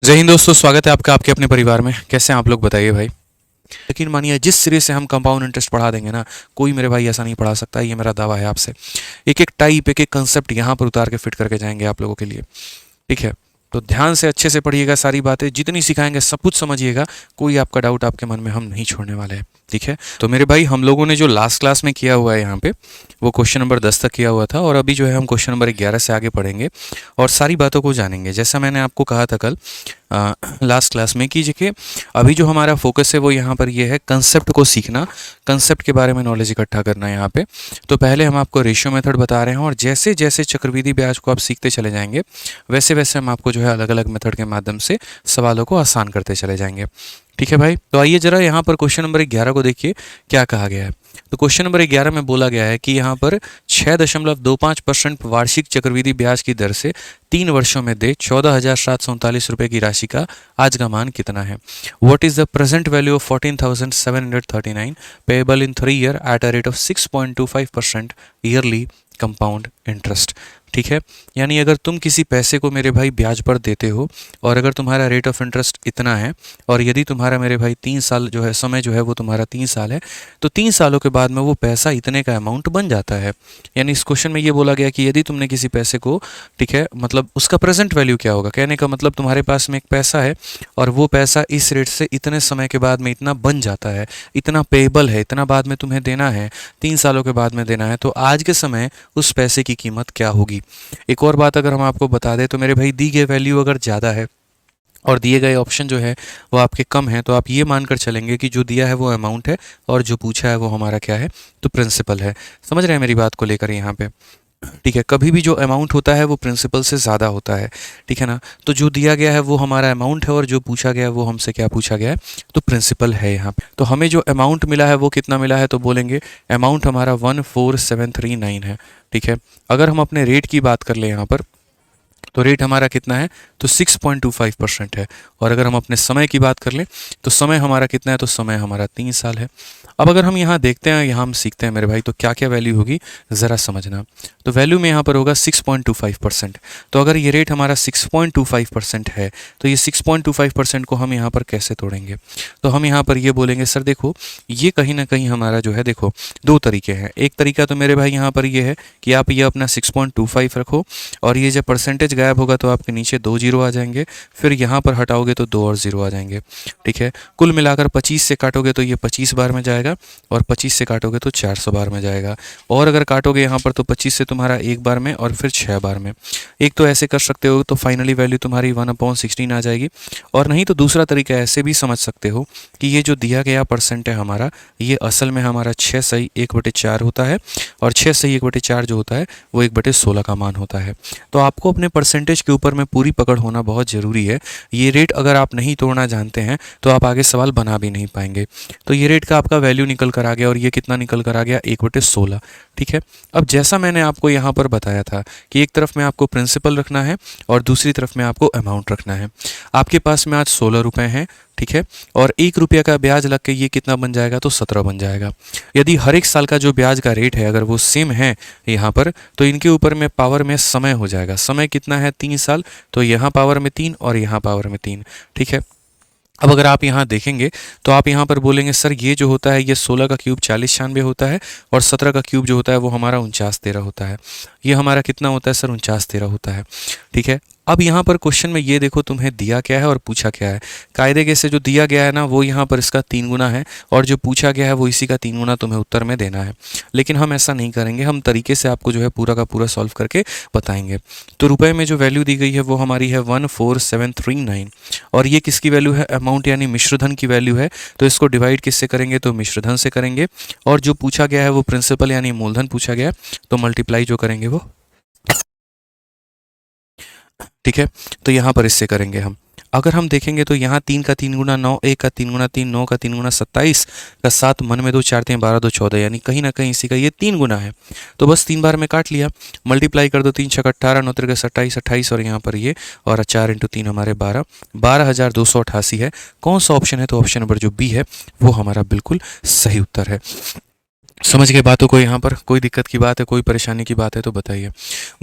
जय हिंद दोस्तों, स्वागत है आपका आपके अपने परिवार में। कैसे हैं आप लोग, बताइए भाई। यकीन मानिए, जिस सिरे से हम कंपाउंड इंटरेस्ट पढ़ा देंगे ना, कोई मेरे भाई ऐसा नहीं पढ़ा सकता। ये मेरा दावा है आपसे। एक एक टाइप, एक एक कंसेप्ट यहाँ पर उतार के फिट करके जाएंगे आप लोगों के लिए। ठीक है, तो ध्यान से अच्छे से पढ़िएगा, सारी बातें जितनी सिखाएंगे सब कुछ समझिएगा। कोई आपका डाउट आपके मन में हम नहीं छोड़ने वाले हैं। ठीक है, तो मेरे भाई हम लोगों ने जो लास्ट क्लास में किया हुआ है यहाँ पे, वो क्वेश्चन नंबर 10 तक किया हुआ था, और अभी जो है हम क्वेश्चन नंबर 11 से आगे पढ़ेंगे और सारी बातों को जानेंगे। जैसा मैंने आपको कहा था कल लास्ट क्लास में कि देखिए, अभी जो हमारा फोकस है वो यहाँ पर ये है कंसेप्ट को सीखना, कंसेप्ट के बारे में नॉलेज इकट्ठा करना है यहाँ पे। तो पहले हम आपको रेशियो मेथड बता रहे हैं, और जैसे जैसे चक्रवृद्धि ब्याज को आप सीखते चले जाएंगे, वैसे वैसे हम आपको जो है अलग अलग मेथड के माध्यम से सवालों को आसान करते चले जाएंगे। ठीक है भाई, तो आइए जरा यहाँ पर क्वेश्चन नंबर 11 को देखिए क्या कहा गया है। तो क्वेश्चन नंबर 11 में बोला गया है कि यहाँ पर 6.25% वार्षिक चक्रवृद्धि ब्याज की दर से 3 वर्षों में दे 14,739 रुपये की राशि का आज का मान कितना है। What is the present value of 14,739 payable in 3 year at a rate of 6.25% yearly compound interest. ठीक है, यानी अगर तुम किसी पैसे को मेरे भाई ब्याज पर देते हो, और अगर तुम्हारा रेट ऑफ इंटरेस्ट इतना है, और यदि तुम्हारा मेरे भाई 3 साल जो है, समय जो है वो तुम्हारा 3 साल है, तो 3 सालों के बाद में वो पैसा इतने का अमाउंट बन जाता है। यानी इस क्वेश्चन में ये बोला गया कि यदि तुमने किसी पैसे को, ठीक है, मतलब उसका प्रेजेंट वैल्यू क्या होगा, कहने का मतलब तुम्हारे पास में एक पैसा है और वो पैसा इस रेट से इतने समय के बाद में इतना बन जाता है, इतना पेएबल है, इतना बाद में तुम्हें देना है, 3 सालों के बाद में देना है, तो आज के समय उस पैसे की कीमत क्या होगी। एक और बात अगर हम आपको बता दें तो मेरे भाई, दी गई वैल्यू अगर ज़्यादा है और दिए गए ऑप्शन जो है वो आपके कम है, तो आप ये मानकर चलेंगे कि जो दिया है वो अमाउंट है और जो पूछा है वो हमारा क्या है, तो प्रिंसिपल है। समझ रहे हैं मेरी बात को लेकर यहाँ पे। ठीक है, कभी भी जो अमाउंट होता है वो प्रिंसिपल से ज़्यादा होता है। ठीक है ना, तो जो दिया गया है वो हमारा अमाउंट है, और जो पूछा गया है वो हमसे क्या पूछा गया है, तो प्रिंसिपल है यहाँ पे। तो हमें जो अमाउंट मिला है वो कितना मिला है, तो बोलेंगे अमाउंट हमारा 14739 है। ठीक है, अगर हम अपने रेट की बात कर ले यहाँ पर, तो रेट हमारा कितना है, तो 6.25% है। और अगर हम अपने समय की बात कर लें तो समय हमारा कितना है, तो समय हमारा 3 साल है। अब अगर हम यहाँ देखते हैं, यहाँ हम सीखते हैं मेरे भाई, तो क्या क्या वैल्यू होगी ज़रा समझना। तो वैल्यू में यहाँ पर होगा 6.25%। तो अगर ये रेट हमारा 6.25% है, तो ये 6.25% को हम यहाँ पर कैसे तोड़ेंगे। तो हम यहाँ पर ये बोलेंगे, सर देखो, ये कहीं ना कहीं हमारा जो है, देखो दो तरीके हैं। एक तरीका तो मेरे भाई यहाँ पर ये है कि आप ये अपना 6.25 रखो, और ये जब परसेंटेज गायब होगा तो आपके नीचे 2 जीरो आ जाएंगे, फिर यहाँ पर हटाओगे तो 2 और जीरो आ जाएंगे। ठीक है, कुल मिलाकर 25 से काटोगे तो ये 25 बार में जाएगा, और 25 से काटोगे तो 400 बार में जाएगा, और अगर काटोगे यहाँ पर तो 25 से तुम्हारा एक बार में और फिर 6 बार में। एक तो ऐसे कर सकते हो, तो फाइनली वैल्यू तुम्हारी 1/16 आ जाएगी। और नहीं तो दूसरा तरीका ऐसे भी समझ सकते हो कि ये जो दिया गया परसेंट है हमारा, ये असल में हमारा 6 सही 1/4 होता है, और 6 सही 1/4 जो होता है वो 1/16 का मान होता है। तो आपको अपने परसेंटेज के ऊपर में पूरी पकड़ होना बहुत ज़रूरी है। ये रेट अगर आप नहीं तोड़ना जानते हैं तो आप आगे सवाल बना भी नहीं पाएंगे। तो ये रेट का आपका वैल्यू निकल कर आ गया, और ये कितना निकल कर आ गया, 1/16। ठीक है, अब जैसा मैंने आपको यहाँ पर बताया था कि एक तरफ में आपको प्रिंसिपल रखना है और दूसरी तरफ में आपको अमाउंट रखना है। आपके पास में आज 16 रुपये हैं। ठीक है, और 1 रुपये का ब्याज लग के ये कितना बन जाएगा, तो 17 बन जाएगा। यदि हर एक साल का जो ब्याज का रेट है अगर वो सेम है यहाँ पर, तो इनके ऊपर में पावर में समय हो जाएगा। समय कितना है, 3 साल, तो यहाँ पावर में 3 और यहाँ पावर में 3। ठीक है, अब अगर आप यहाँ देखेंगे तो आप यहाँ पर बोलेंगे, सर ये जो होता है ये 16 का क्यूब 4096 होता है, और 17 का क्यूब जो होता है वो हमारा 4913 होता है। ये हमारा कितना होता है सर, 4913 होता है। ठीक है, अब यहाँ पर क्वेश्चन में ये देखो तुम्हें दिया क्या है और पूछा क्या है। कायदे के से जो दिया गया है ना वो यहाँ पर इसका 3 गुना है, और जो पूछा गया है वो इसी का 3 गुना तुम्हें उत्तर में देना है। लेकिन हम ऐसा नहीं करेंगे, हम तरीके से आपको जो है पूरा का पूरा सॉल्व करके बताएंगे। तो रुपए में जो वैल्यू दी गई है वो हमारी है 14739, और ये किसकी वैल्यू है, अमाउंट यानी मिश्रधन की वैल्यू है। तो इसको डिवाइड किससे करेंगे, तो मिश्रधन से करेंगे, और जो पूछा गया है वो प्रिंसिपल यानी मूलधन पूछा गया है, तो मल्टीप्लाई जो करेंगे वो। ठीक है, तो यहाँ पर इससे करेंगे हम। अगर हम देखेंगे तो यहाँ 3 का 3 गुना 9, 1 का 3 गुना 3, 9 का 3 गुना 27 का 7, मन में 2 4 3 12 2 14, यानी कहीं ना कहीं इसी का ये 3 गुना है। तो बस 3 बार में काट लिया, मल्टीप्लाई कर दो, 3 छक 18, 9 त्रिक 27, 28, और यहाँ पर ये, और 4 × 3 हमारे 12, 12,288 है। कौन सा ऑप्शन है, तो ऑप्शन नंबर जो बी है वो हमारा बिल्कुल सही उत्तर है। समझ गए बातों को? यहाँ पर कोई दिक्कत की बात है, कोई परेशानी की बात है तो बताइए।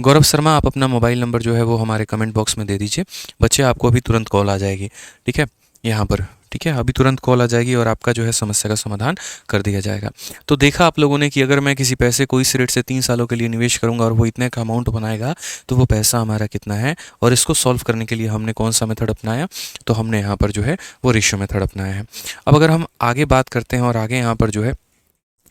गौरव शर्मा, आप अपना मोबाइल नंबर जो है वो हमारे कमेंट बॉक्स में दे दीजिए। बच्चे, आपको अभी तुरंत कॉल आ जाएगी, ठीक है, यहाँ पर, ठीक है, अभी तुरंत कॉल आ जाएगी और आपका जो है समस्या का समाधान कर दिया जाएगा। तो देखा आप लोगों ने कि अगर मैं किसी पैसे को इस रेट से 3 सालों के लिए निवेश करूंगा और वो इतने का अमाउंट बनाएगा, तो वो पैसा हमारा कितना है, और इसको सॉल्व करने के लिए हमने कौन सा मेथड अपनाया, तो हमने यहाँ पर जो है वो रेशियो मेथड अपनाया है। अब अगर हम आगे बात करते हैं और आगे यहाँ पर जो है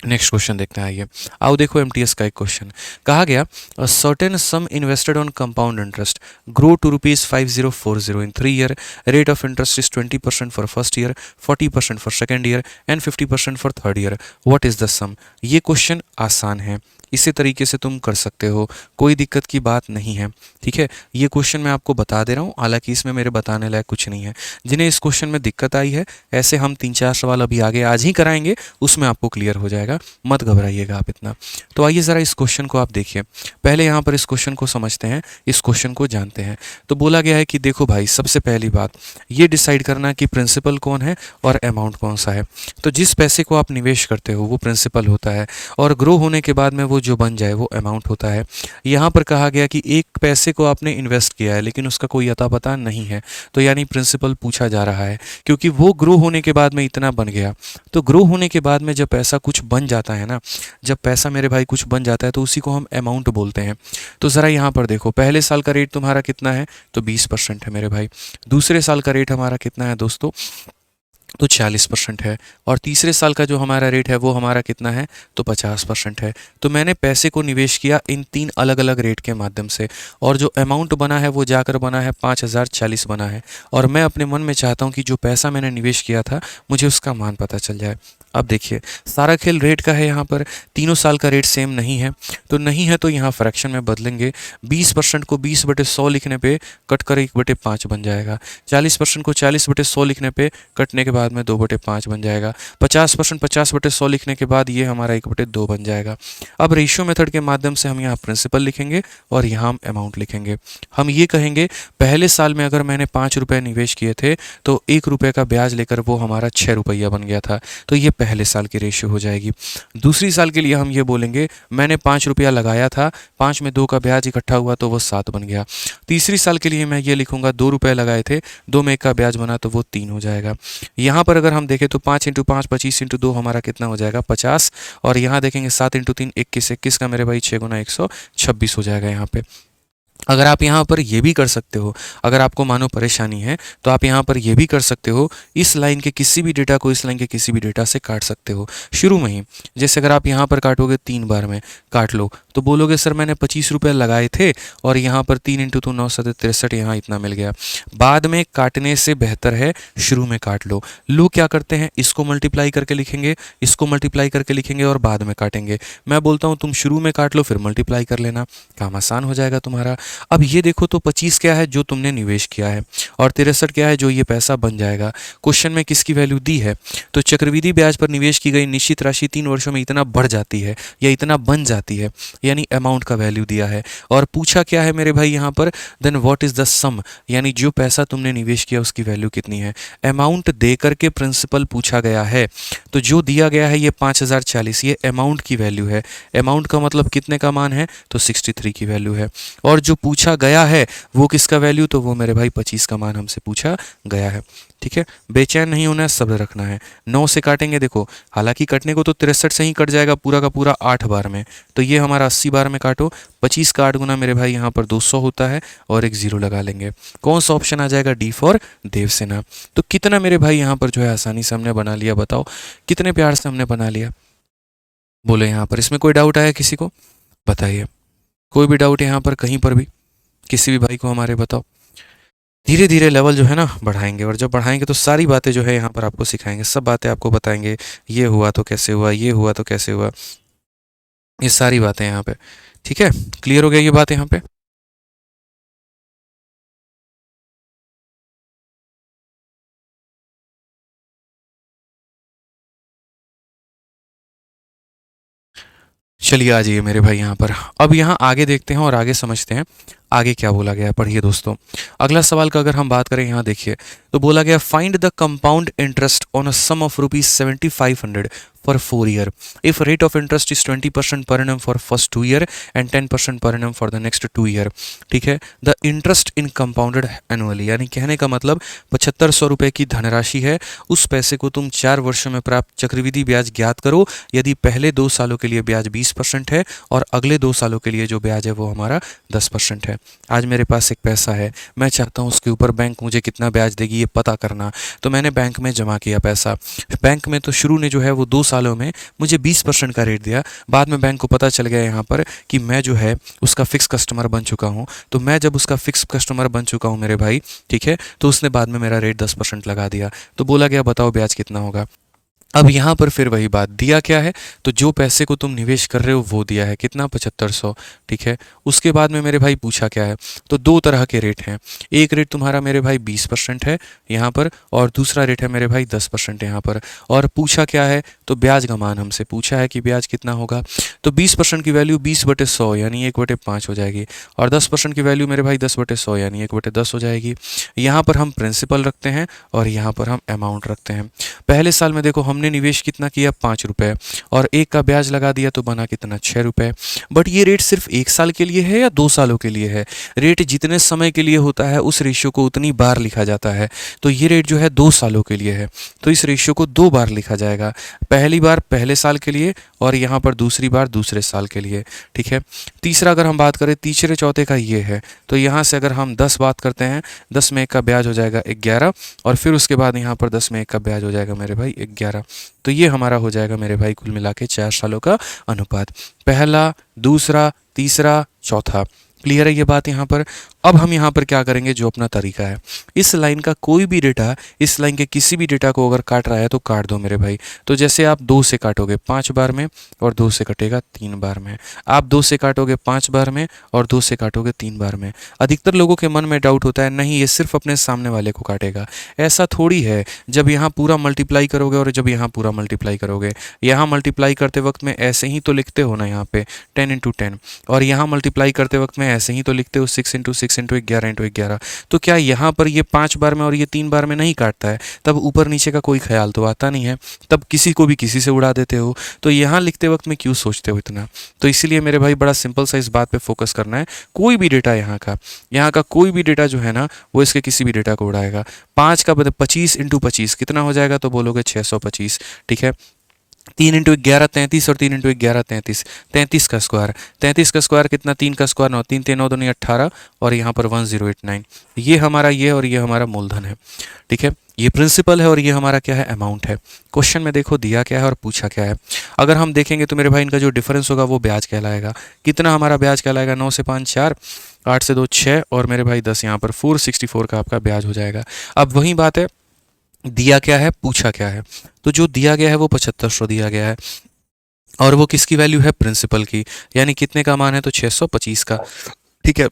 नेक्स्ट क्वेश्चन देखते हैं, आइए। आओ देखो एमटीएस का एक क्वेश्चन कहा गया, a certain sum invested on compound interest grow to ₹5040 in 3 year, rate of interest is 20% for first year, 40% for second year and 50% for third year, what is the sum. ये question आसान है, इसी तरीके से तुम कर सकते हो, कोई दिक्कत की बात नहीं है, ठीक है। ये क्वेश्चन मैं आपको बता दे रहा हूँ, हालांकि इसमें मेरे बताने लायक कुछ नहीं है। जिन्हें इस क्वेश्चन में दिक्कत आई है, ऐसे हम 3-4 सवाल अभी आगे आज ही कराएंगे, उसमें आपको क्लियर हो जाएगा, मत घबराइएगा आप इतना। तो आइए ज़रा इस क्वेश्चन को आप देखिए, पहले यहाँ पर इस क्वेश्चन को समझते हैं, इस क्वेश्चन को जानते हैं। तो बोला गया है कि देखो भाई, सबसे पहली बात ये डिसाइड करना कि प्रिंसिपल कौन है और अमाउंट कौन सा है। तो जिस पैसे को आप निवेश करते हो वो प्रिंसिपल होता है, और ग्रो होने के बाद में वो जो बन जाए वो अमाउंट होता है। यहाँ पर कहा गया कि एक पैसे को आपने इन्वेस्ट किया है लेकिन उसका कोई अता पता नहीं है, तो यानी प्रिंसिपल पूछा जा रहा है, क्योंकि वो ग्रो होने के बाद में इतना बन गया। तो ग्रो होने के बाद में जब पैसा कुछ बन जाता है ना, जब पैसा मेरे भाई कुछ बन जाता है तो उसी को हम अमाउंट बोलते हैं। तो ज़रा यहाँ पर देखो, पहले साल का रेट तुम्हारा कितना है, तो 20% है मेरे भाई। दूसरे साल का रेट हमारा कितना है दोस्तों, तो 40% है। और तीसरे साल का जो हमारा रेट है वो हमारा कितना है, तो 50% है। तो मैंने पैसे को निवेश किया इन 3 अलग अलग रेट के माध्यम से, और जो अमाउंट बना है वो जाकर बना है 5040 बना है। और मैं अपने मन में चाहता हूँ कि जो पैसा मैंने निवेश किया था मुझे उसका मान पता चल जाए। अब देखिए, सारा खेल रेट का है, यहाँ पर तीनों साल का रेट सेम नहीं है, तो नहीं है तो यहाँ फ्रैक्शन में बदलेंगे। 20% को 20/100 लिखने पे कट कर 1/5 बन जाएगा। 40% को 40/100 लिखने पे कटने के बाद में 2/5 बन जाएगा। 50% 50/100 लिखने के बाद ये हमारा 1/2 बन जाएगा। अब रेशियो मेथड के माध्यम से हम यहाँ प्रिंसिपल लिखेंगे और यहाँ हम अमाउंट लिखेंगे। हम ये कहेंगे, पहले साल में अगर मैंने 5 रुपये निवेश किए थे तो 1 रुपये का ब्याज लेकर वो हमारा 6 रुपया बन गया था, तो ये पहले साल की रेशियो हो जाएगी। दूसरी साल के लिए हम ये बोलेंगे, मैंने 5 रुपया लगाया था, 5 में 2 का ब्याज इकट्ठा हुआ तो वो 7 बन गया। तीसरी साल के लिए मैं ये लिखूंगा, 2 रुपये लगाए थे, 2 में 1 का ब्याज बना तो वो 3 हो जाएगा। यहाँ पर अगर हम देखें तो 5 × 5 25 × 2 हमारा कितना हो जाएगा, 50। और यहाँ देखेंगे 7 × 3 21, 21 का मेरे भाई 6 × 126 हो जाएगा यहाँ पे। अगर आप यहाँ पर ये भी कर सकते हो, अगर आपको मानो परेशानी है तो आप यहाँ पर ये भी कर सकते हो, इस लाइन के किसी भी डेटा को इस लाइन के किसी भी डेटा से काट सकते हो शुरू में ही। जैसे अगर आप यहाँ पर काटोगे 3 बार में काट लो, तो बोलोगे सर मैंने 25 रुपये लगाए थे और यहाँ पर 3 × 2 9 7 63, यहाँ इतना मिल गया। बाद में काटने से बेहतर है शुरू में काट लो। लोग क्या करते हैं, इसको मल्टीप्लाई करके लिखेंगे, इसको मल्टीप्लाई करके लिखेंगे और बाद में काटेंगे। मैं बोलता हूँ तुम शुरू में काट लो फिर मल्टीप्लाई कर लेना, काम आसान हो जाएगा तुम्हारा। अब ये देखो तो 25 क्या है, जो तुमने निवेश किया है, और 63 क्या है, जो ये पैसा बन जाएगा। क्वेश्चन में किसकी वैल्यू दी है, तो चक्रवृद्धि ब्याज पर निवेश की गई निश्चित राशि 3 वर्षों में इतना बढ़ जाती है या इतना बन जाती है, यानी अमाउंट का वैल्यू दिया है। और पूछा क्या है मेरे भाई यहाँ पर, देन व्हाट इज द सम, यानी जो पैसा तुमने निवेश किया उसकी वैल्यू कितनी है। अमाउंट दे करके प्रिंसिपल पूछा गया है, तो जो दिया गया है ये 5040, ये अमाउंट की वैल्यू है। अमाउंट का मतलब कितने का मान है, तो 63 की वैल्यू है। और जो पूछा गया है वो किसका वैल्यू, तो वो मेरे भाई 25 का मान हमसे पूछा गया है, ठीक है। बेचैन नहीं होना है, सब्र रखना है। 9 से काटेंगे, देखो हालांकि कटने को तो 63 से ही कट जाएगा पूरा का पूरा 8 बार में, तो ये हमारा 80 बार में काटो। 25 का 8 गुना मेरे भाई यहाँ पर 200 होता है, और एक 0 लगा लेंगे। कौन सा ऑप्शन आ जाएगा, डी फॉर देवसेना। तो कितना मेरे भाई यहाँ पर जो है आसानी से हमने बना लिया, बताओ कितने प्यार से हमने बना लिया, बोले यहाँ पर। इसमें कोई डाउट आया किसी को, बताइए। कोई भी डाउट यहाँ पर कहीं पर भी किसी भी भाई को हमारे, बताओ। धीरे धीरे लेवल जो है ना बढ़ाएंगे, और जब बढ़ाएंगे तो सारी बातें जो है यहाँ पर आपको सिखाएंगे, सब बातें आपको बताएंगे। ये हुआ तो कैसे हुआ, ये हुआ तो कैसे हुआ, ये सारी बातें यहाँ पे, ठीक है। क्लियर हो गया ये बात यहाँ पे। चलिए आ जाइए मेरे भाई यहाँ पर। अब यहाँ आगे देखते हैं और आगे समझते हैं। आगे क्या बोला गया है, पढ़िए दोस्तों। अगला सवाल का अगर हम बात करें, यहाँ देखिए तो बोला गया find the compound interest on a sum of ₹7500 for 4 year if rate of interest is 20% per annum for first 2 year and 10% per annum for the next 2 year। ठीक है, the interest in compounded annually, यानी कहने का मतलब 7500 रुपये की धनराशि है, उस पैसे को तुम 4 वर्षों में प्राप्त चक्रवृद्धि ब्याज ज्ञात करो यदि पहले 2 सालों के लिए ब्याज 20% है और अगले 2 सालों के लिए जो ब्याज है वो हमारा 10% है। आज मेरे पास एक पैसा है, मैं चाहता हूँ उसके ऊपर बैंक मुझे कितना ब्याज देगी ये पता करना, तो मैंने बैंक में जमा किया पैसा। बैंक में तो शुरू में जो है वो 2 सालों में मुझे 20% का रेट दिया, बाद में बैंक को पता चल गया यहाँ पर कि मैं जो है उसका फिक्स कस्टमर बन चुका हूँ। तो मैं जब उसका फिक्स कस्टमर बन चुका हूँ मेरे भाई, ठीक है, तो उसने बाद में मेरा रेट 10% लगा दिया। तो बोला गया बताओ ब्याज कितना होगा। अब यहाँ पर फिर वही बात, दिया क्या है, तो जो पैसे को तुम निवेश कर रहे हो वो दिया है कितना, 7500। ठीक है, उसके बाद में मेरे भाई पूछा क्या है, तो 2 तरह के रेट हैं। एक रेट तुम्हारा मेरे भाई 20% है यहाँ पर, और दूसरा रेट है मेरे भाई 10% यहाँ पर। और पूछा क्या है, तो ब्याज का मान हमसे पूछा है कि ब्याज कितना होगा। तो 20% की वैल्यू 20/100 यानी 1/5 हो जाएगी, और 10% की वैल्यू मेरे भाई 10/100 यानी 1/10 हो जाएगी। यहाँ पर हम प्रिंसिपल रखते हैं और यहाँ पर हम अमाउंट रखते हैं। पहले साल में देखो हमने निवेश कितना किया, 5 रुपए, और एक का ब्याज लगा दिया तो बना कितना, 6 रुपए। बट ये रेट सिर्फ 1 साल के लिए है या 2 सालों के लिए है? रेट जितने समय के लिए होता है उस रेशियो को उतनी बार लिखा जाता है। तो ये रेट जो है 2 सालों के लिए है, तो इस रेशियो को 2 बार लिखा जाएगा। पहली बार पहले साल के लिए और यहाँ पर दूसरी बार दूसरे साल के लिए। ठीक है, तीसरा अगर हम बात करें तीसरे चौथे का ये है, तो यहाँ से अगर हम 10 बात करते हैं, 10 में 1 का ब्याज हो जाएगा 11, और फिर उसके बाद यहाँ पर 10 में 1 का ब्याज हो जाएगा मेरे भाई 11। तो ये हमारा हो जाएगा मेरे भाई कुल मिला के 4 सालों का अनुपात, पहला, दूसरा, तीसरा, चौथा। क्लियर है ये बात यहाँ पर। अब हम यहाँ पर क्या करेंगे, जो अपना तरीका है, इस लाइन का कोई भी डेटा, इस लाइन के किसी भी डेटा को अगर काट रहा है तो काट दो मेरे भाई। तो जैसे आप 2 से काटोगे 5 बार में और 2 से कटेगा 3 बार में, आप 2 से काटोगे 5 बार में और 2 से काटोगे 3 बार में। अधिकतर लोगों के मन में डाउट होता है नहीं ये सिर्फ अपने सामने वाले को काटेगा, ऐसा थोड़ी है। जब यहाँ पूरा मल्टीप्लाई करोगे और जब यहाँ पूरा मल्टीप्लाई करोगे, यहाँ मल्टीप्लाई करते वक्त में ऐसे ही तो लिखते हो ना यहाँ पे 10 × 10, और यहाँ मल्टीप्लाई करते वक्त में ऐसे ही तो लिखते हो 6 × 6 × 11 × 11। तो क्या यहाँ पर ये 5 बार में और ये 3 बार में नहीं काटता है? तब ऊपर नीचे का कोई ख्याल तो आता नहीं है, तब किसी को भी किसी से उड़ा देते हो। तो यहाँ लिखते वक्त में क्यों सोचते हो इतना? तो इसीलिए मेरे भाई बड़ा सिंपल सा इस बात पे फोकस करना है। कोई भी डेटा यहाँ का कोई भी डेटा जो है ना वो इसके किसी भी डेटा को उड़ाएगा। 5 का 25 × 25 कितना हो जाएगा, तो बोलोगे 625। ठीक है, 3 × 11 33, और 3 × 11 33, 33 का स्क्वायर, 33 का स्क्वायर कितना, 3 का स्क्वायर 9, 3 × 9 = 18, और यहाँ पर 1089। ये हमारा ये और ये हमारा मूलधन है। ठीक है, ये प्रिंसिपल है और ये हमारा क्या है, अमाउंट है। क्वेश्चन में देखो दिया क्या है और पूछा क्या है। अगर हम देखेंगे तो मेरे भाई इनका जो डिफरेंस होगा वो ब्याज कहलाएगा। कितना हमारा ब्याज कहलाएगा, 9 से 5 4, 8 से 2 6, और मेरे भाई 10, यहाँ पर 464 का आपका ब्याज हो जाएगा। अब वही बात है, दिया क्या है, पूछा क्या है। तो जो दिया गया है वो 7500 दिया गया है, और वो किसकी वैल्यू है, प्रिंसिपल की, यानी कितने का मान है, तो 625 का। ठीक है,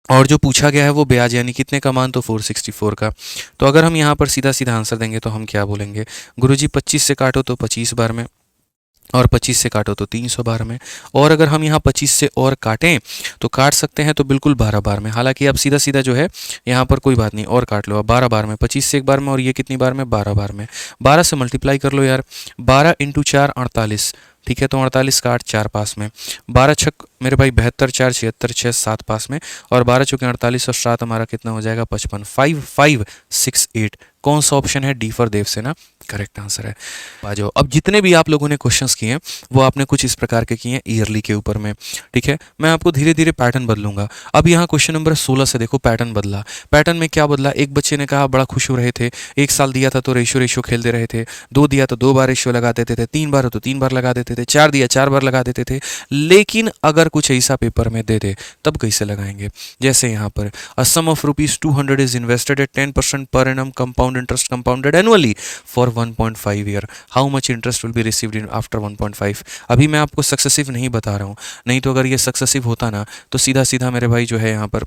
और जो पूछा गया है वो ब्याज, यानी कितने का मान, तो 464 का। तो अगर हम यहाँ पर सीधा सीधा आंसर देंगे तो हम क्या बोलेंगे, गुरुजी 25 से काटो तो 25 बार में, और 25 से काटो तो 300 बार में, और अगर हम यहाँ 25 से और काटें तो काट सकते हैं तो बिल्कुल 12 बार में। हालांकि आप सीधा सीधा जो है यहाँ पर कोई बात नहीं और काट लो, अब 12 बार में, 25 से एक बार में, और ये कितनी बार में, 12 बार में। 12 से मल्टीप्लाई कर लो यार, 12 × 4 48। ठीक है, तो 48 का 8 4 पास में, 12 छक मेरे भाई 72, 4 76, 6 7 पास में, और 12 चौके 48 और 7 हमारा कितना हो जाएगा, 55। 5568 कौन सा ऑप्शन है, D for Devsena correct answer है। आ जाओ, अब जितने भी आप लोगों ने क्वेश्चंस किए हैं वो आपने कुछ इस प्रकार के किए हैं ईयरली के ऊपर में। ठीक है, मैं आपको धीरे धीरे पैटर्न बदलूंगा। अब यहाँ क्वेश्चन नंबर 16 से देखो पैटर्न बदला। पैटर्न में क्या बदला, एक बच्चे ने कहा बड़ा खुश हो रहे थे, 1 साल दिया था तो रेशियो रेशियो खेलते रहे थे, 2 दिया तो 2 बार रेशियो लगा देते थे, 3 बार हो तो 3 बार लगा देते थे, 4 दिया 4 बार लगा देते थे। लेकिन अगर कुछ ऐसा पेपर में दे दे तब कैसे लगाएंगे, जैसे यहाँ पर a sum of ₹200 is invested at 10% per annum compound interest compounded annually for 1.5 year, how much interest will be received in after 1.5। अभी मैं आपको सक्सेसिव नहीं बता रहा हूँ, नहीं तो अगर ये सक्सेसिव होता ना तो सीधा सीधा मेरे भाई जो है यहाँ पर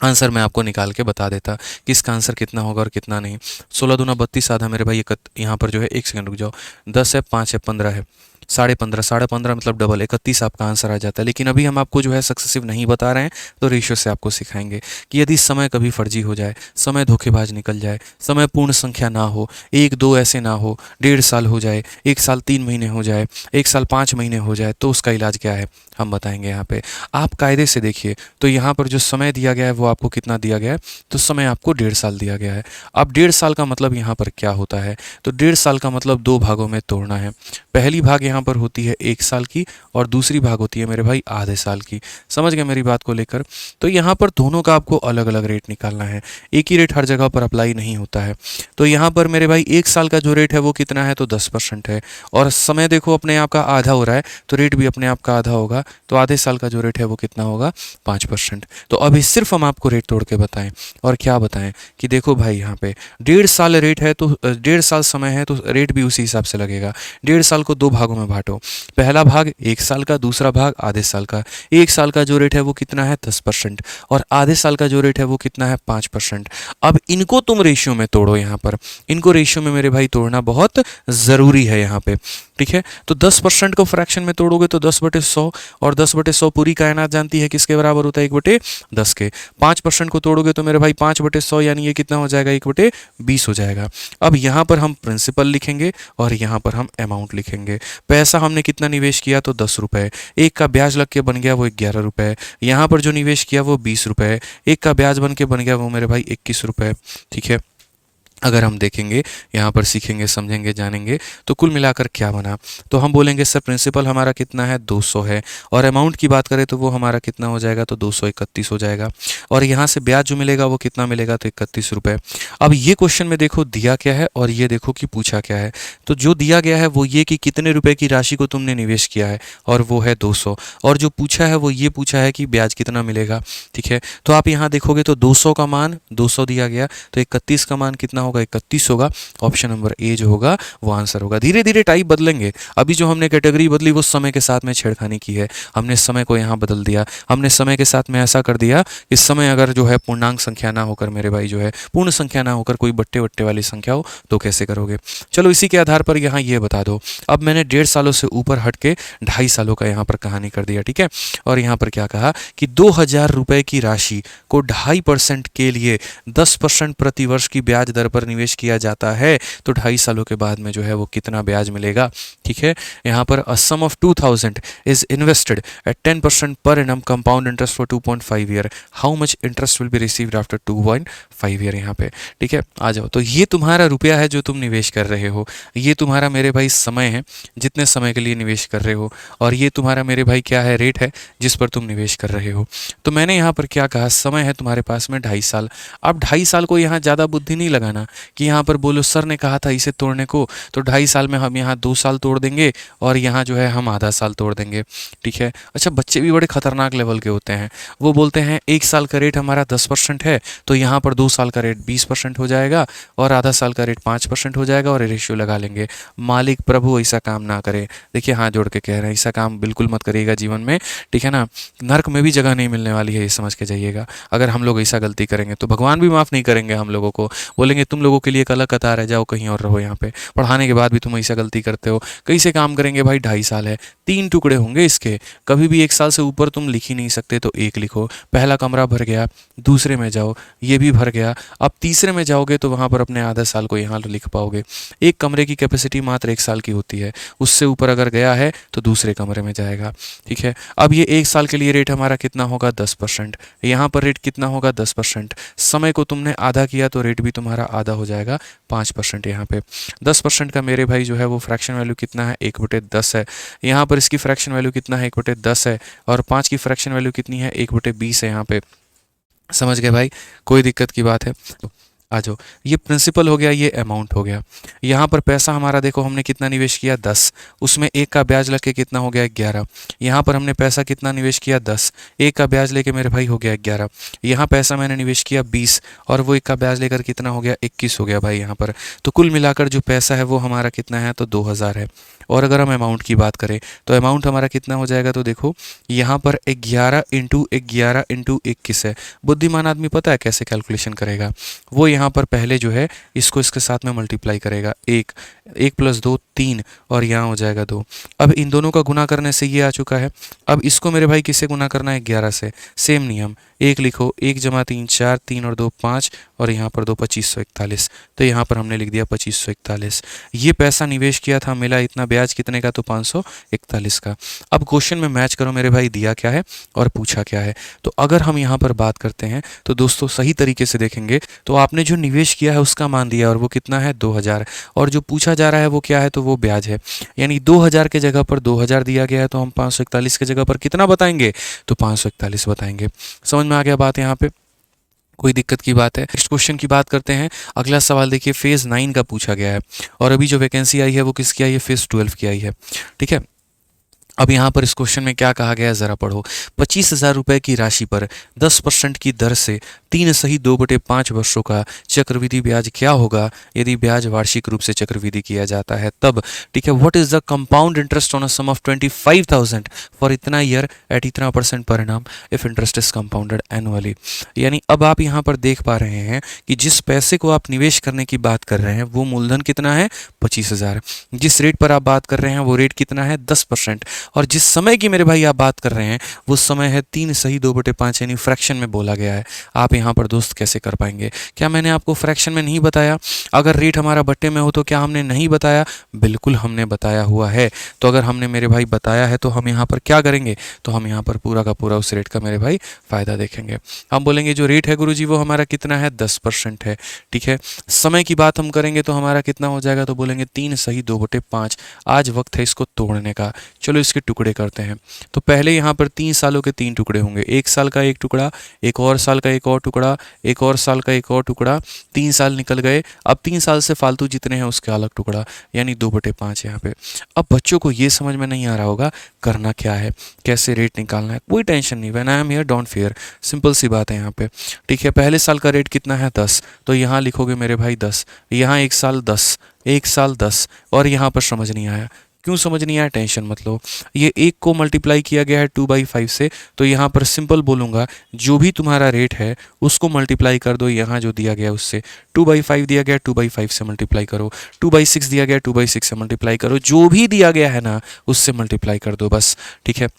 आंसर मैं आपको निकाल के बता देता कि इसका आंसर कितना होगा और कितना नहीं। 16 दूना 32 आधा मेरे भाई यहाँ पर जो है, एक सेकंड रुक जाओ, 10 है, 5 है, 15 है, 15.5, 15.5 मतलब डबल 31 आपका आंसर आ जाता है। लेकिन अभी हम आपको जो है सक्सेसिव नहीं बता रहे हैं, तो रेशियो से आपको सिखाएंगे कि यदि समय कभी फर्जी हो जाए, समय धोखेबाज निकल जाए, समय पूर्ण संख्या ना हो, 1 2 ऐसे ना हो, 1.5 साल हो जाए, 1 साल 3 महीने हो जाए, 1 साल 5 महीने हो जाए, तो उसका इलाज क्या है हम बताएंगे यहाँ पे। आप कायदे से देखिए तो यहाँ पर जो समय दिया गया है वो आपको कितना दिया गया है, तो समय आपको 1.5 साल दिया गया है। अब 1.5 साल का मतलब यहाँ पर क्या होता है, तो 1.5 साल का मतलब 2 भागों में तोड़ना है। पहली भाग यहाँ पर होती है 1 साल की और दूसरी भाग होती है मेरे भाई आधे साल की। समझ गए मेरी बात को लेकर। तो यहाँ पर दोनों का आपको अलग अलग रेट निकालना है, एक ही रेट हर जगह पर अप्लाई नहीं होता है। तो यहाँ पर मेरे भाई 1 साल का जो रेट है वो कितना है, तो 10% है, और समय देखो अपने आप का आधा हो रहा है, तो रेट भी अपने आप का आधा होगा। तो आधे साल का जो रेट है वो कितना होगा, 5%। तो अभी सिर्फ हम आपको रेट तोड़ के बताएं, और क्या बताएं कि देखो भाई यहाँ पे 1.5 साल रेट है, तो 1.5 साल समय है, तो रेट भी उसी हिसाब से लगेगा। 1.5 साल को 2 भागों में बांटो, पहला भाग 1 साल का, दूसरा भाग आधे साल का। 1 साल का जो रेट है वो कितना है, 10%, और आधे साल का जो रेट है वो कितना है, 5%। अब इनको तुम रेशियो में तोड़ो, यहाँ पर इनको रेशियो में मेरे भाई तोड़ना बहुत ज़रूरी है यहाँ पे, ठीक है। तो 10% को फ्रैक्शन में तोड़ोगे तो 10/100, और 10/100 पूरी कायनात जानती है किसके बराबर होता है, 1/10 के। 5% को तोड़ोगे तो मेरे भाई 5/100 यानी ये कितना हो जाएगा, 1/20 हो जाएगा। अब यहाँ पर हम प्रिंसिपल लिखेंगे और यहाँ पर हम अमाउंट लिखेंगे। पैसा हमने कितना निवेश किया, तो 10 रुपये, एक का ब्याज लग के बन गया वो 11 रुपये, यहाँ पर जो निवेश किया वो 20 रुपये, एक का ब्याज बन के बन गया वो मेरे भाई 21 रुपये, ठीक है। अगर हम देखेंगे यहाँ पर, सीखेंगे, समझेंगे, जानेंगे, तो कुल मिलाकर क्या बना, तो हम बोलेंगे सर प्रिंसिपल हमारा कितना है, 200 है, और अमाउंट की बात करें तो वो हमारा कितना हो जाएगा, तो 231 हो जाएगा, और यहाँ से ब्याज जो मिलेगा वो कितना मिलेगा, तो 31 रुपये। अब ये क्वेश्चन में देखो दिया क्या है और ये देखो कि पूछा क्या है। तो जो दिया गया है वो ये कि कितने रुपए की राशि को तुमने निवेश किया है, और वो है 200, और जो पूछा है वो ये पूछा है कि ब्याज कितना मिलेगा, ठीक है। तो आप यहाँ देखोगे तो 200 का मान 200 दिया गया, तो 31 का मान कितना होगा, 31 होगा। ऑप्शन नंबर ए जो होगा वो आंसर होगा। धीरे धीरे टाइप बदलेंगे। अभी जो हमने कैटेगरी बदली वो समय के साथ में छेड़खानी की है, हमने समय को यहाँ बदल दिया, हमने समय के साथ में ऐसा कर दिया कि समय अगर जो है पूर्णांक संख्या ना होकर मेरे भाई जो है पूर्ण संख्या ना होकर कोई बट्टे वट्टे वाली संख्या हो तो कैसे करोगे। चलो इसी के आधार पर यहाँ ये बता दो। अब मैंने 1.5 सालों से ऊपर हट के 2.5 सालों का यहाँ पर कहानी कर दिया, ठीक है। और यहाँ पर क्या कहा कि 2,000 रुपए की राशि को 2.5% के लिए 10% प्रति वर्ष की ब्याज दर पर निवेश किया जाता है, तो 2.5 सालों के बाद में जो है वो कितना ब्याज मिलेगा, ठीक है। यहाँ पर a sum of 2,000 is invested at 10% per annum compound interest for 2.5 year, how much interest will be received after 2.5 year, यहाँ पे, ठीक है। आ जाओ, तो ये तुम्हारा रुपया है जो तुम निवेश कर रहे हो, ये तुम्हारा मेरे भाई समय है जितने समय के लिए निवेश कर रहे हो, और ये तुम्हारा मेरे भाई क्या है, रेट है जिस पर तुम निवेश कर रहे हो। तो मैंने यहाँ पर क्या कहा, समय है तुम्हारे पास में 2.5 साल। अब 2.5 साल को यहाँ ज़्यादा बुद्धि नहीं लगाना कि यहाँ पर बोलो सर ने कहा था इसे तोड़ने को, तो 2.5 साल में हम यहाँ 2 साल तोड़ देंगे और यहाँ जो है हम आधा साल तोड़ देंगे, ठीक है। अच्छा, बच्चे भी बड़े खतरनाक लेवल के होते हैं, वो बोलते हैं 1 साल का रेट हमारा 10% है, तो यहाँ पर 2 साल का रेट 20% हो जाएगा और आधा साल का रेट 5% हो जाएगा, और रेशियो लगा लेंगे। मालिक प्रभु ऐसा काम ना करे, देखिए हाथ जोड़ के कह रहे हैं, ऐसा काम बिल्कुल मत करिएगा जीवन में, ठीक है ना। नर्क में भी जगह नहीं मिलने वाली है, ये समझ के जाइएगा। अगर हम लोग ऐसा गलती करेंगे तो भगवान भी माफ़ नहीं करेंगे हम लोगों को, बोलेंगे तुम लोगों के लिए एक अलग कतार है, जाओ कहीं और रहो, यहाँ पे पढ़ाने के बाद भी तुम ऐसा गलती करते हो। कैसे काम करेंगे भाई, 2.5 साल है, 3 टुकड़े होंगे इसके, कभी भी 1 साल से ऊपर तुम लिख ही नहीं सकते, तो 1 लिखो। पहला कमरा भर गया, दूसरे में जाओ, ये भी भर गया, अब तीसरे में जाओगे तो वहाँ पर अपने आधा साल को यहाँ लिख पाओगे। एक कमरे की कैपेसिटी मात्र 1 साल की होती है, उससे ऊपर अगर गया है तो दूसरे कमरे में जाएगा, ठीक है। अब ये 1 साल के लिए रेट हमारा कितना होगा, 10%, यहाँ पर रेट कितना होगा, 10%। समय को तुमने आधा किया तो रेट भी तुम्हारा आधा हो जाएगा, 5% यहाँ पे। 10% का मेरे भाई जो है वो फ्रैक्शन वैल्यू कितना है, 1/10 है। यहाँ पर इसकी फ्रैक्शन वैल्यू कितना है, 1/10 है, और 5 की फ्रैक्शन वैल्यू कितनी है, 1/20 है यहाँ पे। समझ गए भाई, कोई दिक्कत की बात है। आ जाओ, ये प्रिंसिपल हो गया, ये अमाउंट हो गया। यहाँ पर पैसा हमारा देखो हमने कितना निवेश किया 10, उसमें 1 का ब्याज लग के कितना हो गया 11। यहाँ पर हमने पैसा कितना निवेश किया 10, 1 का ब्याज लेके मेरे भाई हो गया 11। यहाँ पैसा मैंने निवेश किया 20 और वो 1 का ब्याज लेकर कितना हो गया 21 हो गया भाई यहाँ पर। तो कुल मिलाकर जो पैसा है वो हमारा कितना है, तो 2000 है। और अगर हम अमाउंट की बात करें तो अमाउंट हमारा कितना हो जाएगा, तो देखो यहाँ पर 11 इंटू 11 इंटू 21 है। बुद्धिमान आदमी पता है कैसे कैलकुलेशन करेगा, वो यहाँ पर पहले जो है इसको इसके साथ में मल्टीप्लाई करेगा, 1 1 प्लस 2 3 और यहाँ हो जाएगा 2। अब इन दोनों का गुना करने से ये आ चुका है। अब इसको मेरे भाई किससे गुना करना है, 11 से। सेम नियम, 1 लिखो, 1 जमा 3 4, 3 और 2 5 और यहाँ पर 2 2541। तो यहाँ पर हमने लिख दिया 2541। ये पैसा निवेश किया था, मिला इतना ब्याज कितने का, तो 541 का। अब क्वेश्चन में मैच करो मेरे भाई, दिया क्या है और पूछा क्या है। तो अगर हम यहाँ पर बात करते हैं तो दोस्तों सही तरीके से देखेंगे तो आपने जो निवेश किया है उसका मान दिया और वो कितना है 2000, और जो पूछा जा रहा है वो क्या है, तो वो ब्याज है। यानी 2000 के जगह पर 2000 दिया गया है तो हम 541 के जगह पर कितना बताएंगे, तो 541 बताएंगे। समझ में आ गया बात यहाँ पे, कोई दिक्कत की बात है। नेक्स्ट क्वेश्चन की बात करते हैं। अगला सवाल देखिए, फेज़ 9 का पूछा गया है और अभी जो वैकेंसी आई है वो किसकी आई है, फेज़ 12 की आई है। ठीक है, अब यहाँ पर इस क्वेश्चन में क्या कहा गया है ज़रा पढ़ो। 25,000 रुपये की राशि पर 10% की दर से 3 सही 2/5 वर्षों का चक्रवृद्धि ब्याज क्या होगा यदि ब्याज वार्षिक रूप से चक्रवृद्धि किया जाता है तब। ठीक है, what is the compound interest on a sum of 25,000 for इतना ईयर एट इतना % per annum if interest is compounded annually. यानी अब आप यहाँ पर देख पा रहे हैं कि जिस पैसे को आप निवेश करने की बात कर रहे हैं वो मूलधन कितना है, 25,000। जिस रेट पर आप बात कर रहे हैं वो रेट कितना है, 10%। और जिस समय की मेरे भाई आप बात कर रहे हैं वो समय है 3 सही 2/5, यानी फ्रैक्शन में बोला गया है। आप यहाँ पर दोस्त कैसे कर पाएंगे, क्या मैंने आपको फ्रैक्शन में नहीं बताया? अगर रेट हमारा बट्टे में हो तो क्या हमने नहीं बताया? बिल्कुल हमने बताया हुआ है। तो अगर हमने मेरे भाई बताया है तो हम यहाँ पर क्या करेंगे, तो हम यहाँ पर पूरा का पूरा उस रेट का मेरे भाई फ़ायदा देखेंगे। हम बोलेंगे जो रेट है गुरुजी वो हमारा कितना है, 10% है। ठीक है, समय की बात हम करेंगे तो हमारा कितना हो जाएगा, तो बोलेंगे 3 सही 2/5। आज वक्त है इसको तोड़ने का। चलो इसके टुकड़े करते हैं। तो पहले यहाँ पर 3 सालों के 3 टुकड़े होंगे, 1 साल का 1 टुकड़ा, एक और साल का 1 और टुकड़ा, एक और साल का 1 और टुकड़ा। 3 साल निकल गए, अब 3 साल से फालतू जितने हैं उसका अलग टुकड़ा, यानी 2/5 यहाँ पे। अब बच्चों को ये समझ में नहीं आ रहा होगा करना क्या है, कैसे रेट निकालना है। कोई टेंशन नहीं, when I am here don't fear, simple सी बात है यहाँ पे। ठीक है, पहले साल का रेट कितना है, 10, तो यहाँ लिखोगे मेरे भाई 10। यहाँ 1 साल 10, 1 साल 10, और यहाँ पर समझ नहीं आया। क्यों समझ नहीं आया, टेंशन मत लो। ये 1 को मल्टीप्लाई किया गया है 2/5 से, तो यहाँ पर सिंपल बोलूँगा जो भी तुम्हारा रेट है उसको मल्टीप्लाई कर दो यहाँ जो दिया गया उससे। 2/5 दिया गया 2/5 से मल्टीप्लाई करो, 2/6 दिया गया 2/6 से मल्टीप्लाई करो, जो भी दिया गया है ना उससे मल्टीप्लाई कर दो बस। ठीक है,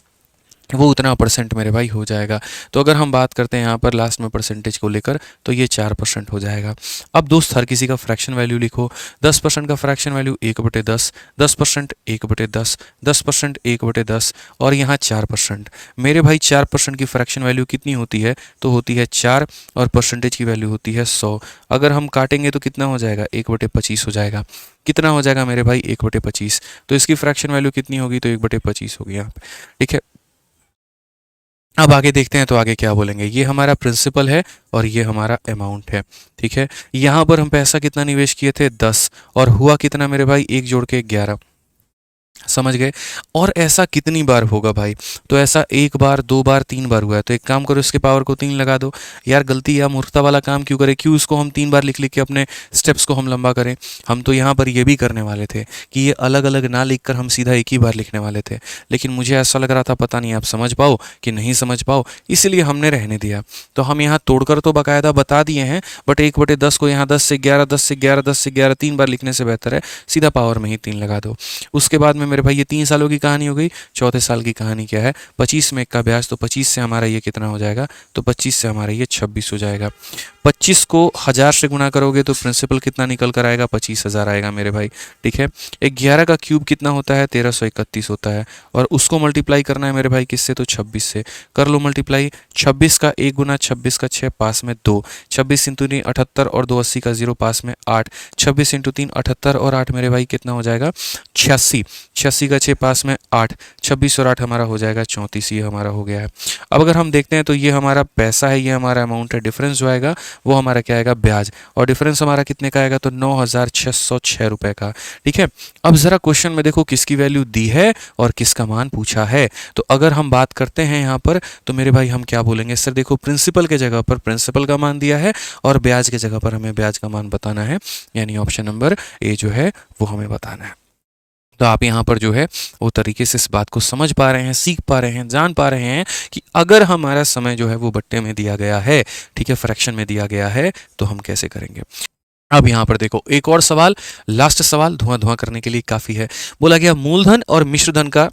वो उतना % मेरे भाई हो जाएगा। तो अगर हम बात करते हैं यहाँ पर लास्ट में परसेंटेज को लेकर तो ये 4% हो जाएगा। अब दोस्त हर किसी का फ्रैक्शन वैल्यू लिखो। 10% का फ्रैक्शन वैल्यू 1/10, 10% 1/10, 10% 1/10 और यहाँ 4%। मेरे भाई 4% की फ्रैक्शन वैल्यू कितनी होती है, तो होती है 4, और परसेंटेज की वैल्यू होती है 100। अगर हम काटेंगे तो कितना हो जाएगा, 1/25 हो जाएगा। कितना हो जाएगा मेरे भाई, 1/25। तो इसकी फ्रैक्शन वैल्यू कितनी होगी, तो 1/25 होगी यहाँ पे। ठीक है, अब आगे देखते हैं तो आगे क्या बोलेंगे। ये हमारा प्रिंसिपल है और ये हमारा अमाउंट है। ठीक है, यहाँ पर हम पैसा कितना निवेश किए थे, 10, और हुआ कितना मेरे भाई, 1 जोड़ के 11। समझ गए। और ऐसा कितनी बार होगा भाई, तो ऐसा 1 बार 2 बार 3 बार हुआ है। तो एक काम करो, इसके पावर को 3 लगा दो। यार गलती या मूर्खता वाला काम क्यों करें, क्यों इसको हम 3 बार लिख लिख के अपने स्टेप्स को हम लंबा करें। हम तो यहाँ पर ये भी करने वाले थे कि ये अलग अलग ना लिख कर हम सीधा एक ही बार लिखने वाले थे, लेकिन मुझे ऐसा लग रहा था पता नहीं आप समझ पाओ कि नहीं समझ पाओ, इसलिए हमने रहने दिया। तो हम यहाँ तोड़कर तो बाकायदा बता दिए हैं, बट 1/10 को यहाँ 10 से 11, 10 से 11, 10 से 11 3 बार लिखने से बेहतर है सीधा पावर में ही 3 लगा दो। उसके बाद में मेरे भाई ये 3 सालों की कहानी हो गई। चौथे साल की कहानी क्या है, 25 में 1 का ब्याज, तो 25 से हमारा ये कितना हो जाएगा, तो 25 से हमारा ये 26 हो जाएगा। 25 को 1000 से गुना करोगे तो प्रिंसिपल कितना निकल कर आएगा, 25,000 आएगा मेरे भाई। ठीक है, 11 का क्यूब कितना होता है, 1331 होता है, और उसको मल्टीप्लाई करना है मेरे भाई किससे, तो 26 से। कर लो मल्टीप्लाई। 26 का 1 गुना 26 का 6, पास में 2, 26 इंटू 3 78 और 2 80 का 0, पास में 8, 26 इंटू 3 78 और 8 मेरे भाई कितना हो जाएगा, 86। 86 का 6 पास में 8, 26 और 8 हमारा हो जाएगा 34, ये हमारा हो गया है। अब अगर हम देखते हैं तो ये हमारा पैसा है, ये हमारा अमाउंट है, डिफरेंस जो आएगा वो हमारा क्या आएगा, ब्याज, और डिफरेंस हमारा कितने का आएगा, तो 9,606 रुपये का। ठीक है, अब ज़रा क्वेश्चन में देखो किसकी वैल्यू दी है और किसका मान पूछा है। तो अगर हम बात करते हैं यहाँ पर तो मेरे भाई हम क्या बोलेंगे सर, देखो प्रिंसिपल के जगह पर प्रिंसिपल का मान दिया है और ब्याज के जगह पर हमें ब्याज का मान बताना है, यानी ऑप्शन नंबर ए जो है वो हमें बताना है। तो आप यहाँ पर जो है वो तरीके से इस बात को समझ पा रहे हैं, सीख पा रहे हैं, जान पा रहे हैं कि अगर हमारा समय जो है वो बट्टे में दिया गया है, ठीक है, फ्रैक्शन में दिया गया है, तो हम कैसे करेंगे। अब यहाँ पर देखो एक और सवाल, लास्ट सवाल धुआं धुआं करने के लिए काफी है। बोला गया मूलधन और मिश्रधन का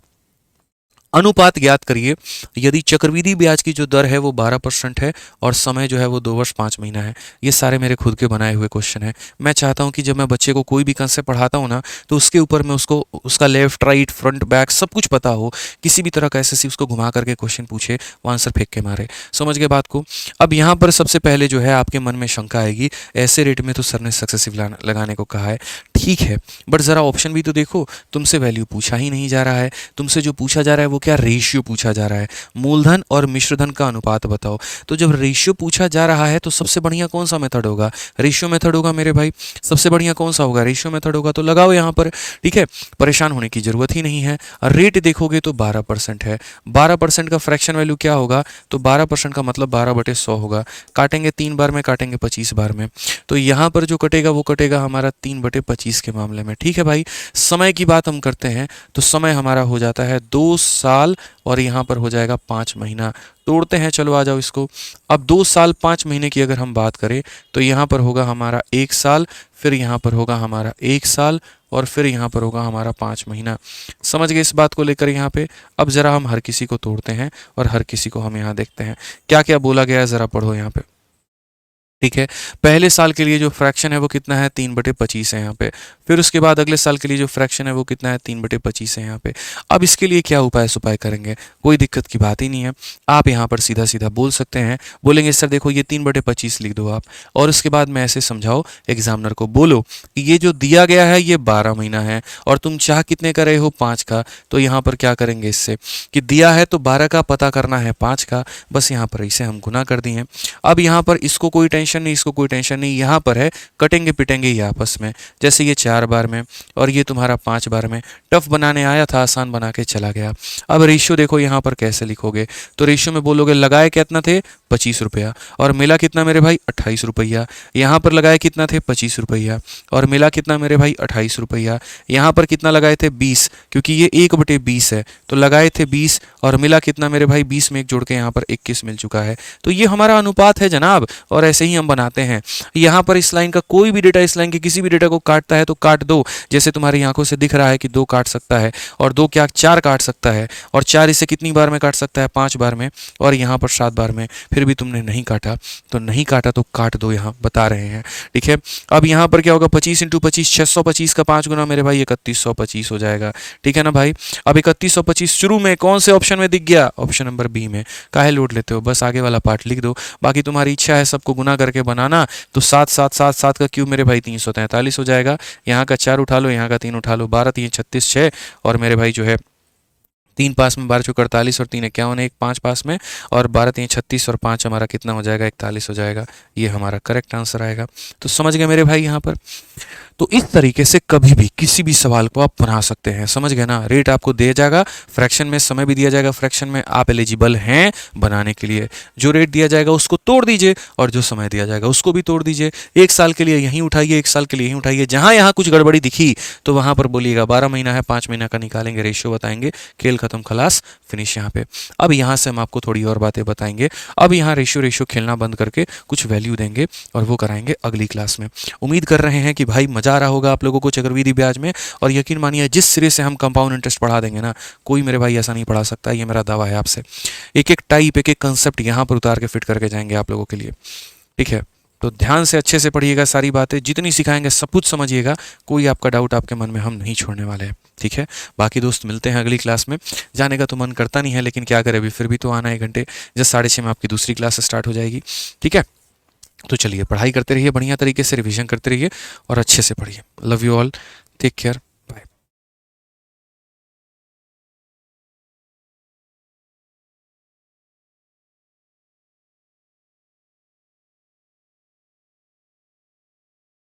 अनुपात ज्ञात करिए यदि चक्रवृद्धि ब्याज की जो दर है वो 12% है और समय जो है वो 2 वर्ष 5 महीना है। ये सारे मेरे खुद के बनाए हुए क्वेश्चन हैं। मैं चाहता हूँ कि जब मैं बच्चे को कोई भी कंसेप्ट पढ़ाता हूँ ना, तो उसके ऊपर मैं उसको उसका लेफ्ट राइट फ्रंट बैक सब कुछ पता हो, किसी भी तरह का एसएससी उसको घुमा करके क्वेश्चन पूछे, वो आंसर फेंक के मारे। समझ गए बात को। अब यहाँ पर सबसे पहले जो है आपके मन में शंका आएगी, ऐसे रेट में तो सर ने सक्सेसिव लगाने को कहा है, ठीक है, बट ज़रा ऑप्शन भी तो देखो, तुमसे वैल्यू पूछा ही नहीं जा रहा है, तुमसे जो पूछा जा रहा है वो क्या, रेशियो पूछा जा रहा है, मूलधन और मिश्रधन का अनुपात बताओ। तो जब रेशियो पूछा जा रहा है तो सबसे बढ़िया कौन सा मेथड होगा, रेशियो मेथड होगा मेरे भाई, सबसे बढ़िया कौन सा होगा, रेशियो मेथड होगा। तो लगाओ यहाँ पर, ठीक है, परेशान होने की जरूरत ही नहीं है। रेट देखोगे तो 12% है, 12% का फ्रैक्शन वैल्यू क्या होगा, तो 12% का मतलब 12/100 होगा। काटेंगे 3 बार में, काटेंगे 25 बार में, तो यहाँ पर जो कटेगा वो कटेगा हमारा 3/25 के मामले में। ठीक है भाई, समय की बात हम करते हैं तो समय हमारा हो जाता है 2 साल और यहाँ पर हो जाएगा 5 महीना। तोड़ते हैं, चलो आ जाओ इसको। अब 2 साल 5 महीने की अगर हम बात करें तो यहाँ पर होगा हमारा 1 साल, फिर यहाँ पर होगा हमारा 1 साल और फिर यहाँ पर होगा हमारा 5 महीना। समझ गए इस बात को लेकर यहाँ पे। अब ज़रा हम हर किसी को तोड़ते हैं और हर किसी को हम यहाँ देखते हैं क्या क्या बोला गया है, ज़रा पढ़ो यहाँ पे। ठीक है, पहले साल के लिए जो फ्रैक्शन है वो कितना है, 3/25 है यहाँ पे। फिर उसके बाद अगले साल के लिए जो फ्रैक्शन है वो कितना है, 3/25 है यहाँ पे। अब इसके लिए क्या उपाय सुपाय करेंगे, कोई दिक्कत की बात ही नहीं है। आप यहाँ पर सीधा सीधा बोल सकते हैं, बोलेंगे सर देखो ये 3/25 लिख दो आप, और उसके बाद में ऐसे समझाओ एग्जामिनर को, बोलो कि ये जो दिया गया है ये 12 महीना है और तुम चाह कितने का रहे हो, 5 का। तो यहाँ पर क्या करेंगे इससे कि दिया है तो 12 का पता करना है 5 का, बस यहाँ पर इसे हम गुना कर दिए। अब यहाँ पर इसको कोई टेंशन नहीं, इसको कोई टेंशन नहीं, यहाँ पर है कटेंगे पिटेंगे ये आपस में, जैसे ये 4 बार में और ये तुम्हारा 5 बार में। टफ बनाने आया था, आसान बना के चला गया। अब रेशियो देखो यहाँ पर कैसे लिखोगे, तो रेशियो में बोलोगे लगाए कितना थे, 25 रुपया, और मिला कितना मेरे भाई, 28 रुपया। यहाँ पर लगाए कितना थे, 25 रुपया, और मिला कितना मेरे भाई, 28 रुपया। यहाँ पर कितना लगाए थे, 20, क्योंकि ये 1/20 है, तो लगाए थे 20 और मिला कितना मेरे भाई, 20 में 1 जोड़ के यहाँ पर 21 मिल चुका है। तो ये हमारा अनुपात है जनाब, और ऐसे ही हम बनाते हैं। यहाँ पर इस लाइन का कोई भी डेटा, इस लाइन के किसी भी डेटा को काटता है तो काट दो, जैसे तुम्हारी आंखों से दिख रहा है कि 2 काट सकता है, और 2 क्या 4 काट सकता है, और 4 इसे कितनी बार में काट सकता है, 5 बार में, और यहाँ पर 7 बार में। फिर भी तुमने नहीं काटा, तो नहीं काटा तो काट दो, यहाँ बता रहे हैं। ठीक है, अब यहाँ पर क्या होगा, 25 × 25, 625 का 5 गुना मेरे भाई 3125 हो जाएगा। ठीक है ना भाई। अब 3125 शुरू में कौन से ऑप्शन में दिख गया, ऑप्शन नंबर बी में। काहे लोड लेते हो, बस आगे वाला पार्ट लिख दो, बाकी तुम्हारी इच्छा है सबको गुना करके बनाना। तो 7 7 7 7 का क्यूब मेरे भाई 343 हो जाएगा। यहाँ का 4 उठा लो, यहाँ का 3 उठा लो, 12 3 36 6, और मेरे भाई जो है 3 पास में 12 चौक 48 और 3 51 1 5 पास में, और 12 3 36 और 5 हमारा कितना हो जाएगा, 41 हो जाएगा। ये हमारा करेक्ट आंसर आएगा। तो समझ गए मेरे भाई यहाँ पर। तो इस तरीके से कभी भी किसी भी सवाल को आप बना सकते हैं, समझ गए ना। रेट आपको दिया जाएगा, फ्रैक्शन में समय भी दिया जाएगा, फ्रैक्शन में आप एलिजिबल हैं बनाने के लिए। जो रेट दिया जाएगा उसको तोड़ दीजिए और जो समय दिया जाएगा उसको भी तोड़ दीजिए। 1 साल के लिए यहीं उठाइए, 1 साल के लिए यहीं उठाइए। जहां यहाँ कुछ गड़बड़ी दिखी तो वहां पर बोलिएगा 12 महीना है, 5 महीना का निकालेंगे, रेशियो बताएंगे, खेल खत्म, खलास, फिनिश यहाँ पे। अब यहाँ से हम आपको थोड़ी और बातें बताएंगे। अब यहाँ रेशियो खेलना बंद करके कुछ वैल्यू देंगे और वो कराएंगे अगली क्लास में। उम्मीद कर रहे हैं कि भाई मजा आ रहा होगा आप लोगों को चक्रवृद्धि ब्याज में, और यकीन मानिए जिस सिरे से हम कंपाउंड इंटरेस्ट पढ़ा देंगे ना, कोई मेरे भाई ऐसा नहीं पढ़ा सकता, ये मेरा दावा है आपसे। एक एक टाइप, एक एक कंसेप्ट यहाँ पर उतार के फिट करके जाएंगे आप लोगों के लिए। ठीक है, तो ध्यान से अच्छे से पढ़िएगा, सारी बातें जितनी सिखाएंगे सब कुछ समझिएगा, कोई आपका डाउट आपके मन में हम नहीं छोड़ने वाले हैं। ठीक है, बाकी दोस्त मिलते हैं अगली क्लास में। जाने का तो मन करता नहीं है, लेकिन क्या करें अभी, फिर भी तो आना है 1 घंटे। जस्ट 6:30 में आपकी दूसरी क्लास स्टार्ट हो जाएगी। ठीक है, तो चलिए पढ़ाई करते रहिए, बढ़िया तरीके से रिवीजन करते रहिए और अच्छे से पढ़िए। Love you all, take care.